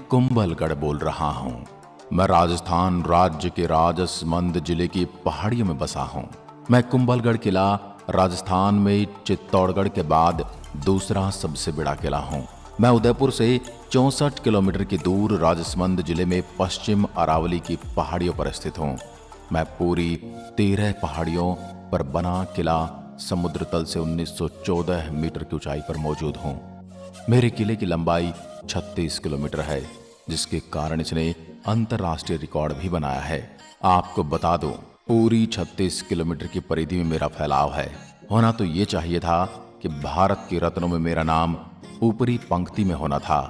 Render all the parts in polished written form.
कुंभलगढ़ बोल रहा हूँ। मैं राजस्थान राज्य के राजसमंद जिले की पहाड़ियों में बसा हूँ। मैं कुंभलगढ़ किला राजस्थान में चित्तौड़गढ़ के बाद दूसरा सबसे बड़ा किला हूँ। मैं उदयपुर से 64 किलोमीटर की दूर राजसमंद जिले में पश्चिम अरावली की पहाड़ियों पर स्थित हूँ। मैं पूरी 13 पहाड़ियों पर बना किला समुद्र तल से 1914 मीटर की ऊंचाई पर मौजूद हूँ। मेरे किले की लंबाई 36 किलोमीटर है, जिसके कारण इसने अंतरराष्ट्रीय रिकॉर्ड भी बनाया है। आपको बता दूं, पूरी 36 किलोमीटर की परिधि में मेरा फैलाव है। होना तो ये चाहिए था कि भारत के रत्नों में मेरा नाम ऊपरी पंक्ति में होना था,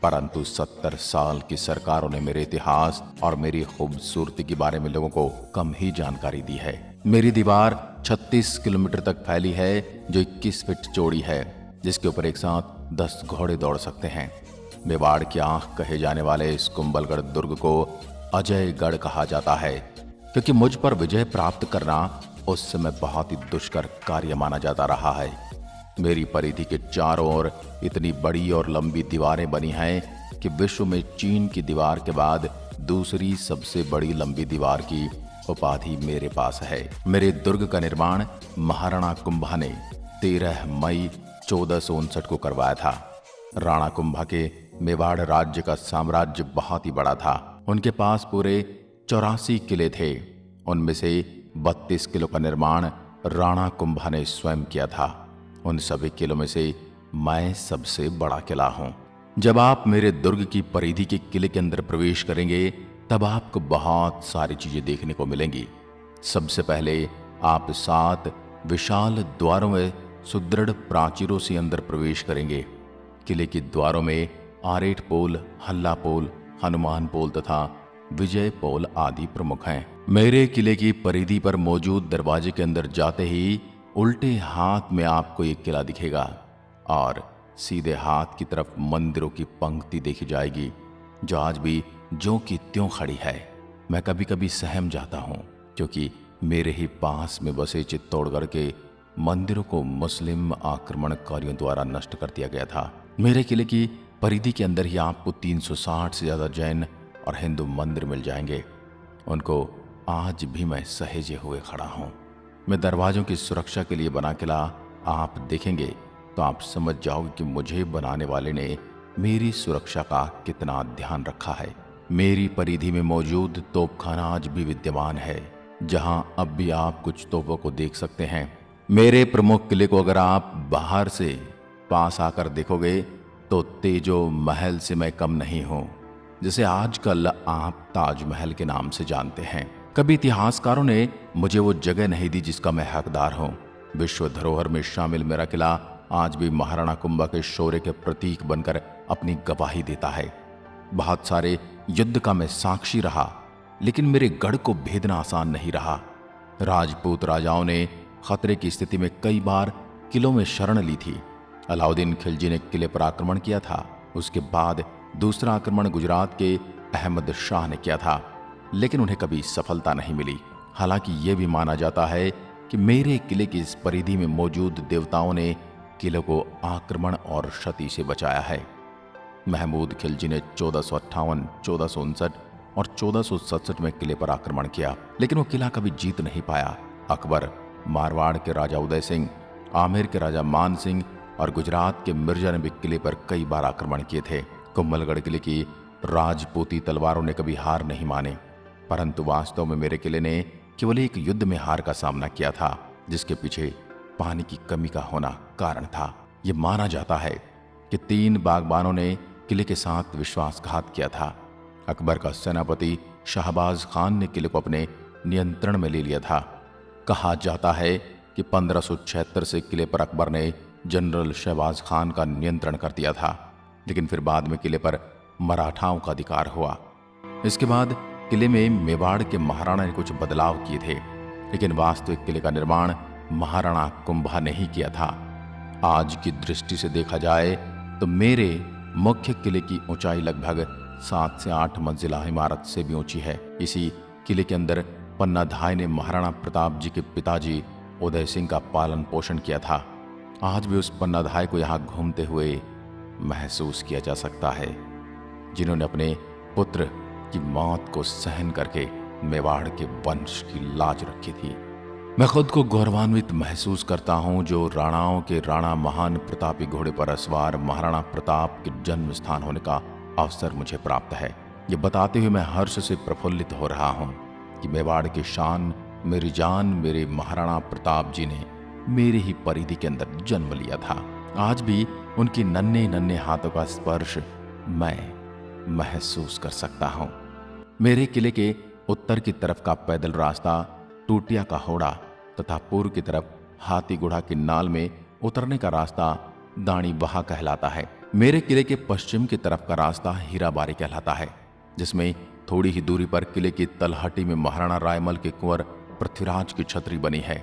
परंतु 70 साल की सरकारों ने मेरे इतिहास और मेरी खूबसूरती के बारे में लोगों को कम ही जानकारी दी है। मेरी दीवार 36 किलोमीटर तक फैली है, जो 21 फीट चौड़ी है, जिसके ऊपर एक साथ 10 घोड़े दौड़ सकते हैं। मेवाड़ की आंख कहे जाने वाले इस कुंभलगढ़ दुर्ग को अजयगढ़ कहा जाता है, क्योंकि मुझ पर विजय प्राप्त करना उस समय बहुत ही दुष्कर कार्य माना जाता रहा है। मेरी परिधि के चारों ओर इतनी बड़ी और लंबी दीवारें बनी हैं कि विश्व में चीन की दीवार के बाद दूसरी सबसे बड़ी लंबी दीवार की उपाधि मेरे पास है। मेरे दुर्ग का निर्माण महाराणा कुंभा ने 13 मई 1459 को करवाया था। राणा कुंभा के मेवाड़ राज्य का साम्राज्य बहुत ही बड़ा था। उनके पास पूरे 84 किले थे। उनमें से 32 किलों का निर्माण राणा कुंभा ने स्वयं किया था। उन सभी किलों में से मैं सबसे बड़ा किला हूं। जब आप मेरे दुर्ग की परिधि के किले के अंदर प्रवेश करेंगे, तब आपको बहुत सारी चीजें देखने को मिलेंगी। सबसे पहले आप 7 विशाल द्वारों में सुदृढ़ प्राचीरों से अंदर प्रवेश करेंगे। किले के द्वारों में आरेट पोल, हल्ला पोल, हनुमान पोल तथा विजय पोल आदि प्रमुख हैं। मेरे किले की परिधि पर मौजूद दरवाजे के अंदर जाते ही उल्टे हाथ में आपको एक किला दिखेगा और सीधे हाथ की तरफ मंदिरों की पंक्ति देखी जाएगी, जो आज भी ज्यों की त्यों खड़ी है। मैं कभी कभी सहम जाता हूँ, क्योंकि मेरे ही पास में बसे चित्तौड़गढ़ के मंदिरों को मुस्लिम आक्रमणकारियों द्वारा नष्ट कर दिया गया था। मेरे किले की परिधि के अंदर ही आपको 360 से ज्यादा जैन और हिंदू मंदिर मिल जाएंगे। उनको आज भी मैं सहेजे हुए खड़ा हूँ। मैं दरवाजों की सुरक्षा के लिए बना किला आप देखेंगे तो आप समझ जाओगे कि मुझे बनाने वाले ने मेरी सुरक्षा का कितना ध्यान रखा है। मेरी परिधि में मौजूद तोपखाना आज भी विद्यमान है, जहां अब भी आप कुछ तोपों को देख सकते हैं। मेरे प्रमुख किले को अगर आप बाहर से पास आकर देखोगे तो तेजो महल से मैं कम नहीं हूं, जिसे आजकल आप ताजमहल के नाम से जानते हैं। कभी इतिहासकारों ने मुझे वो जगह नहीं दी जिसका मैं हकदार हूं। विश्व धरोहर में शामिल मेरा किला आज भी महाराणा कुंभा के शौर्य के प्रतीक बनकर अपनी गवाही देता है। बहुत सारे युद्ध का मैं साक्षी रहा, लेकिन मेरे गढ़ को भेदना आसान नहीं रहा। राजपूत राजाओं ने खतरे की स्थिति में कई बार किलों में शरण ली थी। अलाउद्दीन खिलजी ने किले पर आक्रमण किया था। उसके बाद दूसरा आक्रमण गुजरात के अहमद शाह ने किया था, लेकिन उन्हें कभी सफलता नहीं मिली। हालांकि यह भी माना जाता है कि मेरे किले की इस परिधि में मौजूद देवताओं ने किले को आक्रमण और क्षति से बचाया है। महमूद खिलजी ने 1458, 1459 और 1467 में किले पर आक्रमण किया, लेकिन वो किला कभी जीत नहीं पाया। अकबर, मारवाड़ के राजा उदय सिंह, आमेर के राजा मान सिंह और गुजरात के मिर्जा ने भी किले पर कई बार आक्रमण किए थे। कुंभलगढ़ किले की राजपूती तलवारों ने कभी हार नहीं माने, परंतु वास्तव में मेरे किले ने केवल एक युद्ध में हार का सामना किया था, जिसके पीछे पानी की कमी का होना कारण था। यह माना जाता है कि 3 बागबानों ने किले के साथ विश्वासघात किया था। अकबर का सेनापति शाहबाज खान ने किले को अपने नियंत्रण में ले लिया था। कहा जाता है कि 1576 से किले पर अकबर ने जनरल शहबाज खान का नियंत्रण कर दिया था, लेकिन फिर बाद में किले पर मराठाओं का अधिकार हुआ। इसके बाद किले में मेवाड़ के महाराणा ने कुछ बदलाव किए थे, लेकिन वास्तविक किले का निर्माण महाराणा कुंभा ने ही किया था। आज की दृष्टि से देखा जाए तो मेरे मुख्य किले की ऊंचाई लगभग 7 से 8 मंजिला इमारत से भी ऊंची है। इसी किले के अंदर पन्नाधाय ने महाराणा प्रताप जी के पिताजी उदय सिंह का पालन पोषण किया था। आज भी उस पन्नाधाय को यहाँ घूमते हुए महसूस किया जा सकता है। जिन्होंने अपने पुत्र की मौत को सहन करके मेवाड़ के वंश की लाज रखी थी। मैं खुद को गौरवान्वित महसूस करता हूँ जो राणाओं के राणा महान प्रतापी घोड़े पर असवार महाराणा प्रताप के जन्म स्थान होने का अवसर मुझे प्राप्त है। ये बताते हुए मैं हर्ष से प्रफुल्लित हो रहा हूँ कि मेवाड़ की शान, मेरी जान, मेरे महाराणा प्रताप जी ने मेरे ही परिधि के अंदर जन्म लिया था। आज भी उनकी नन्हे नन्हे हाथों का स्पर्श मैं महसूस कर सकता हूँ। मेरे किले के उत्तर की तरफ का पैदल रास्ता टूटिया का होड़ा तथा पूर्व की तरफ हाथी गुढ़ा की नाल में उतरने का रास्ता दानी बहा कहलाता है। मेरे किले के पश्चिम की तरफ का रास्ता हीराबारी कहलाता है, जिसमें थोड़ी ही दूरी पर किले की तलहटी में महाराणा रायमल के कुंवर पृथ्वीराज की छतरी बनी है।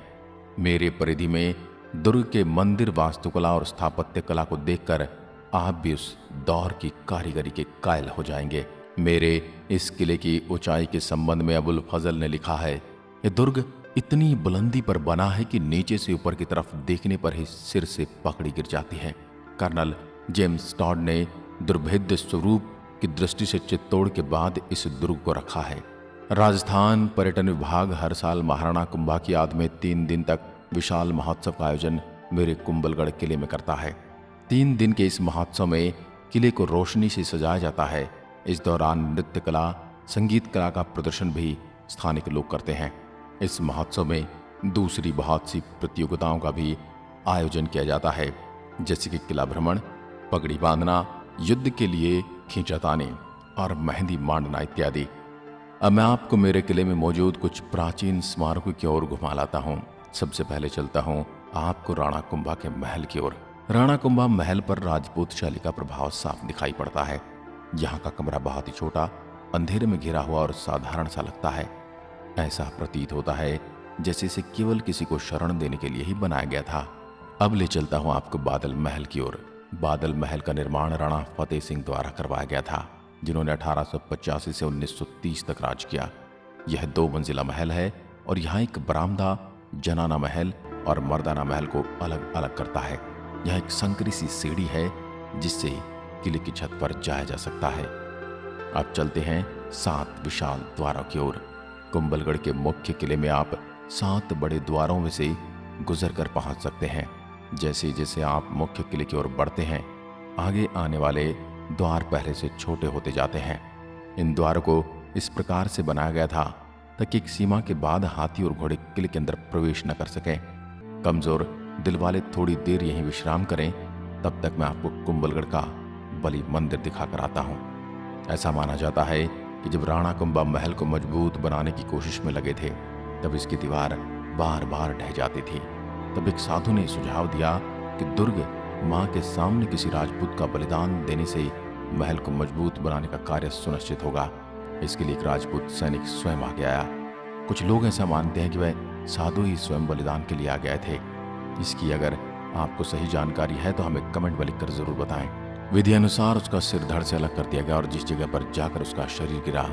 मेरे परिधि में दुर्ग के मंदिर वास्तुकला और स्थापत्य कला को देखकर आप भी उस दौर की कारीगरी के कायल हो जाएंगे। मेरे इस किले की ऊंचाई के संबंध में अबुल फजल ने लिखा है, ये दुर्ग इतनी बुलंदी पर बना है कि नीचे से ऊपर की तरफ देखने पर ही सिर से पकड़ी गिर जाती है। कर्नल जेम्स टॉड ने दुर्भेद्य स्वरूप की दृष्टि से चित्तौड़ के बाद इस दुर्ग को रखा है। राजस्थान पर्यटन विभाग हर साल महाराणा कुंभा की याद में 3 दिन तक विशाल महोत्सव का आयोजन मेरे कुंभलगढ़ किले में करता है। 3 दिन के इस महोत्सव में किले को रोशनी से सजाया जाता है। इस दौरान नृत्य कला, संगीत कला का प्रदर्शन भी स्थानिक लोग करते हैं। इस महोत्सव में दूसरी बहुत सी प्रतियोगिताओं का भी आयोजन किया जाता है, जैसे कि किला भ्रमण, पगड़ी बांधना, युद्ध के लिए खींचातानी और मेहंदी मांडना इत्यादि। अब मैं आपको मेरे किले में मौजूद कुछ प्राचीन स्मारकों की ओर घुमा लाता हूँ। सबसे पहले चलता हूँ आपको राणा कुंभा के महल की ओर। राणा कुंभा महल पर राजपूत शैली का प्रभाव साफ दिखाई पड़ता है। यहाँ का कमरा बहुत ही छोटा, अंधेरे में घिरा हुआ और साधारण सा लगता है। ऐसा प्रतीत होता है जैसे इसे केवल किसी को शरण देने के लिए ही बनाया गया था। अब ले चलता हूँ आपको बादल महल की ओर। बादल महल का निर्माण राणा फतेह सिंह द्वारा करवाया गया था, जिन्होंने 1885 से 1930 तक राज किया। यह 2 मंजिला महल है और यहाँ एक बरामदा जनाना महल और मर्दाना महल को अलग अलग करता है। यह एक संकरी सी सीढ़ी है जिससे किले की छत पर जाया जा सकता है। अब चलते हैं 7 विशाल द्वारों की ओर। कुंभलगढ़ के मुख्य किले में आप 7 बड़े द्वारों में से गुजर कर पहुंच सकते हैं। जैसे जैसे आप मुख्य किले की ओर बढ़ते हैं, आगे आने वाले द्वार पहले से छोटे होते जाते हैं। इन द्वारों को इस प्रकार से बनाया गया था ताकि एक सीमा के बाद हाथी और घोड़े किले के अंदर प्रवेश न कर सकें। कमजोर दिल वाले थोड़ी देर यहीं विश्राम करें, तब तक मैं आपको कुंभलगढ़ का बलि मंदिर दिखाकर आता हूँ। ऐसा माना जाता है कि जब राणा कुंभा महल को मजबूत बनाने की कोशिश में लगे थे, तब इसकी दीवार बार बार ढह जाती थी। तब एक साधु ने सुझाव दिया कि दुर्ग मां के सामने किसी राजपूत का बलिदान देने से महल को मजबूत बनाने का कार्य सुनिश्चित होगा। इसके लिए एक राजपूत सैनिक स्वयं आगे आया। कुछ लोग ऐसा मानते हैं कि वह साधु ही स्वयं बलिदान के लिए आ गए थे। इसकी अगर आपको सही जानकारी है तो हमें कमेंट में लिखकर जरूर बताएं। विधि अनुसार उसका सिर धड़ से अलग कर दिया गया और जिस जगह पर जाकर उसका शरीर गिरा,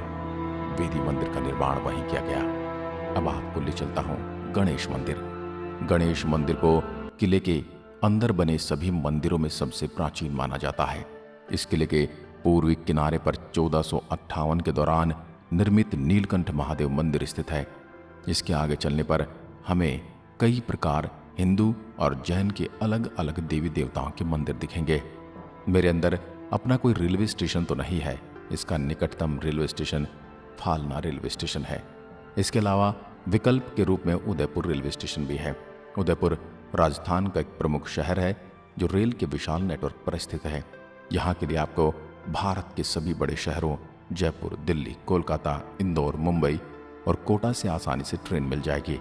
वेदी मंदिर का निर्माण वहीं किया गया। अब आपको ले चलता हूँ गणेश मंदिर। गणेश मंदिर को किले के अंदर बने सभी मंदिरों में सबसे प्राचीन माना जाता है। इस किले के पूर्वी किनारे पर 1458 के दौरान निर्मित नीलकंठ महादेव मंदिर स्थित है। इसके आगे चलने पर हमें कई प्रकार हिंदू और जैन के अलग अलग देवी देवताओं के मंदिर दिखेंगे। मेरे अंदर अपना कोई रेलवे स्टेशन तो नहीं है। इसका निकटतम railway station Falna railway station है। इसके अलावा विकल्प के रूप में उदयपुर रेलवे स्टेशन भी है। उदयपुर राजस्थान का एक प्रमुख शहर है जो रेल के विशाल नेटवर्क पर स्थित है। यहाँ के लिए आपको भारत के सभी बड़े शहरों जयपुर, दिल्ली, कोलकाता, इंदौर, मुंबई और कोटा से आसानी से ट्रेन मिल जाएगी।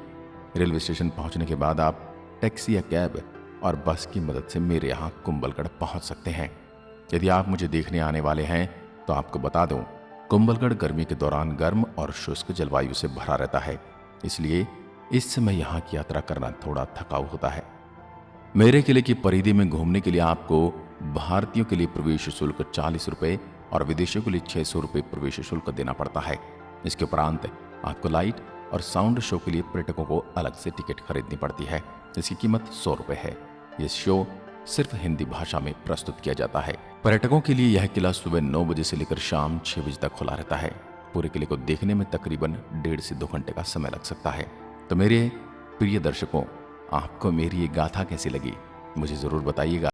रेलवे स्टेशन पहुँचने के बाद आप टैक्सी या कैब और बस की मदद से मेरे यहाँ कुंभलगढ़ पहुँच सकते हैं। यदि आप मुझे देखने आने वाले हैं तो आपको बता दूं, कुंभलगढ़ गर्मी के दौरान गर्म और शुष्क जलवायु से भरा रहता है, इसलिए इस समय यहाँ की यात्रा करना थोड़ा थकाऊ होता है। मेरे किले की परिधि में घूमने के लिए आपको भारतीयों के लिए प्रवेश शुल्क 40 रुपये और विदेशियों के लिए 600 रुपये प्रवेश शुल्क देना पड़ता है। इसके उपरांत आपको लाइट और साउंड शो के लिए पर्यटकों को अलग से टिकट खरीदनी पड़ती है। इसकी कीमत 100 रुपये है। ये शो सिर्फ हिंदी भाषा में प्रस्तुत किया जाता है। पर्यटकों के लिए यह किला सुबह 9 बजे से लेकर शाम 6 बजे तक खुला रहता है। पूरे किले को देखने में तकरीबन 1.5 से 2 घंटे का समय लग सकता है। तो मेरे प्रिय दर्शकों, आपको मेरी ये गाथा कैसी लगी मुझे जरूर बताइएगा।